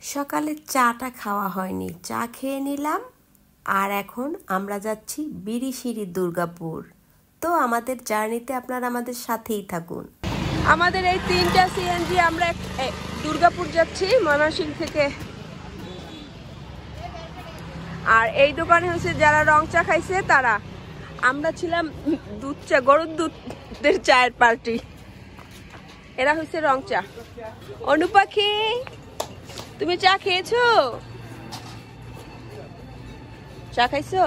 সকালে চাটা খাওয়া হয়নি, চা খেয়ে নিলাম। আর এখন আমরা যাচ্ছি বিরিশিরি দুর্গাপুর। তো আমাদের জার্নিতে আপনারা আমাদের সাথেই থাকুন। আমাদের এই 3টা সিএনজি আমরা দুর্গাপুর যাচ্ছি ময়মনসিংহ থেকে। আর এই দোকানে হচ্ছে যারা রং চা খাইছে তারা, আমরা ছিলাম দুধ চা, গরুর দুধের চায়ের পার্টি। এরা হচ্ছে রং চা। অনুপাখি, তুমি চা খেয়েছো? চা খাইছো?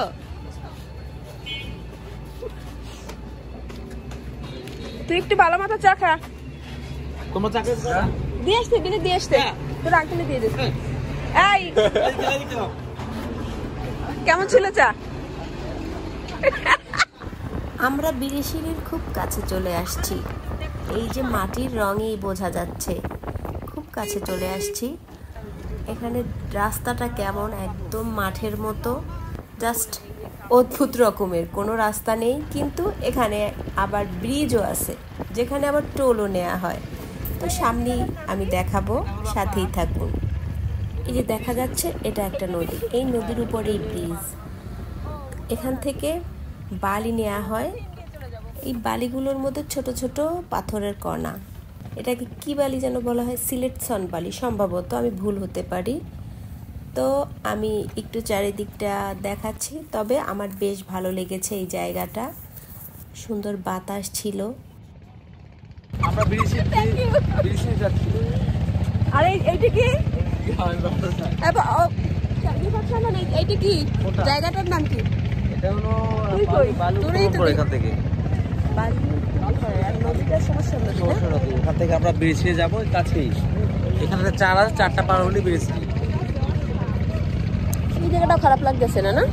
তুই একটু ভালো মতো চা খা। তোমার চাকরি দিয়ে আসতে বিলে দিয়ে আসতে, তোর আঙ্কেলে দিয়ে দিস। এই কেমন ছিল চা? আমরা বিরিশিরির খুব কাছে চলে আসছি। এই যে মাটির রঙেই বোঝা যাচ্ছে, খুব কাছে চলে আসছি। এখানে রাস্তাটা কেমন, একদম মাঠের মতো, জাস্ট অদ্ভুত রকমের। কোনো রাস্তা নেই, কিন্তু এখানে আবার ব্রিজও আছে, যেখানে আবার টোলও নেওয়া হয়। তো সামনেই আমি দেখাবো, সাথেই থাকুন। এই যে দেখা যাচ্ছে, এটা একটা নদী, এই নদীর উপরেই ব্রিজ। এখান থেকে বালি নেওয়া হয়। এই বালিগুলোর মধ্যে ছোট ছোট পাথরের কণা। এটাকে কি বালি যেন বলা হয়, সিলেকশন বালি সম্ভবত, আমি ভুল হতে পারি। তো আমি একটু চারিদিকটা দেখাচ্ছি, তবে আমার বেশ ভালো লেগেছে এই জায়গাটা, সুন্দর বাতাস ছিল। আমরা বিরিশিরি যাচ্ছি। আর এইটা কি? এইটা কি জায়গাটার নাম কি? এটা হলো তুই কই? বালুরঘাট এখান থেকে। এখান থেকে আমরা বিরিশিরি যাবো, কাছেই। এখানে চারটা পার হলে বিরিশিরি। এই জায়গাটা খারাপ লাগতেছে না? না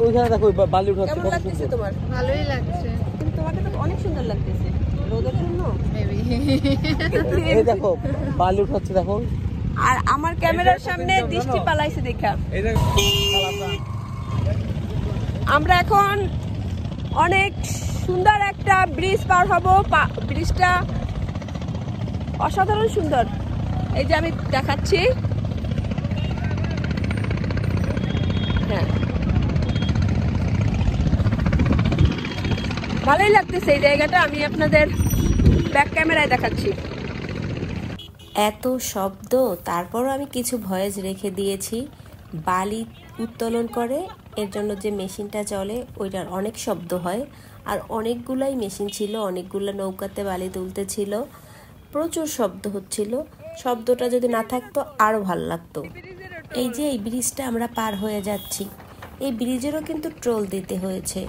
ওইখানে দেখো বালি উঠাচ্ছে। কেমন লাগতেছে তোমার? ভালোই লাগছে, কিন্তু তোমাকে তো অনেক সুন্দর লাগতেছে রোদের জন্য। এই দেখো বালি উঠাচ্ছে, দেখো। আর আমার ক্যামেরার সামনে দৃষ্টি পালাইছে দেখা। আমরা এখন অনেক সুন্দর একটা ব্রিজ পার হব। ব্রিজটা অসাধারণ সুন্দর। এই যে আমি দেখাচ্ছি। হ্যাঁ, ভালোই লাগতেছে এই জায়গাটা। আমি আপনাদের ব্যাক ক্যামেরায় দেখাচ্ছি। এত শব্দ, তারপরও আমি কিছু ভয়েস রেখে দিয়েছি। বালি উত্তোলন করে, এর জন্য যে মেশিনটা চলে ওইটার অনেক শব্দ হয়। আর অনেকগুলাই মেশিন ছিল, অনেকগুলো নৌকাতে বালি তুলতে ছিল, প্রচুর শব্দ হচ্ছিল। শব্দটা যদি না থাকতো আরও ভালো লাগতো। এই যে এই ব্রিজটা আমরা পার হয়ে যাচ্ছি, এই ব্রিজেরও কিন্তু টোল দিতে হয়েছে।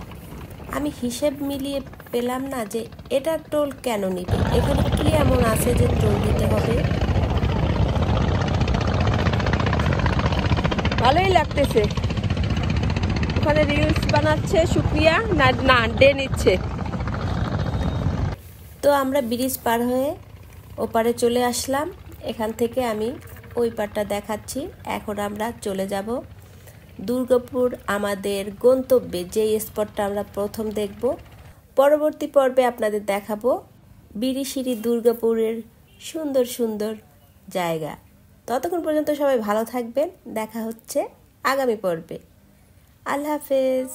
আমি হিসেব মিলিয়ে পেলাম না যে এটা টোল কেন নিবে, এখানে কি এমন আছে যে টোল দিতে হবে। ভালোই লাগতেছে। ওখানে রিলস বানাচ্ছে সুপ্রিয়া, না ডে নিচ্ছে। তো আমরা ব্রিজ পার হয়ে ওপারে চলে আসলাম। এখান থেকে আমি ওই পারটা দেখাচ্ছি। এখন আমরা চলে যাব দুর্গাপুর, আমাদের গন্তব্যে, যেই স্পটটা আমরা প্রথম দেখব। পরবর্তী পর্বে আপনাদের দেখাবো বিরিশিরি দুর্গাপুরের সুন্দর সুন্দর জায়গা। ততক্ষণ পর্যন্ত সবাই ভালো থাকবেন, দেখা হচ্ছে আগামী পর্বে। আল্লাহ হাফেজ।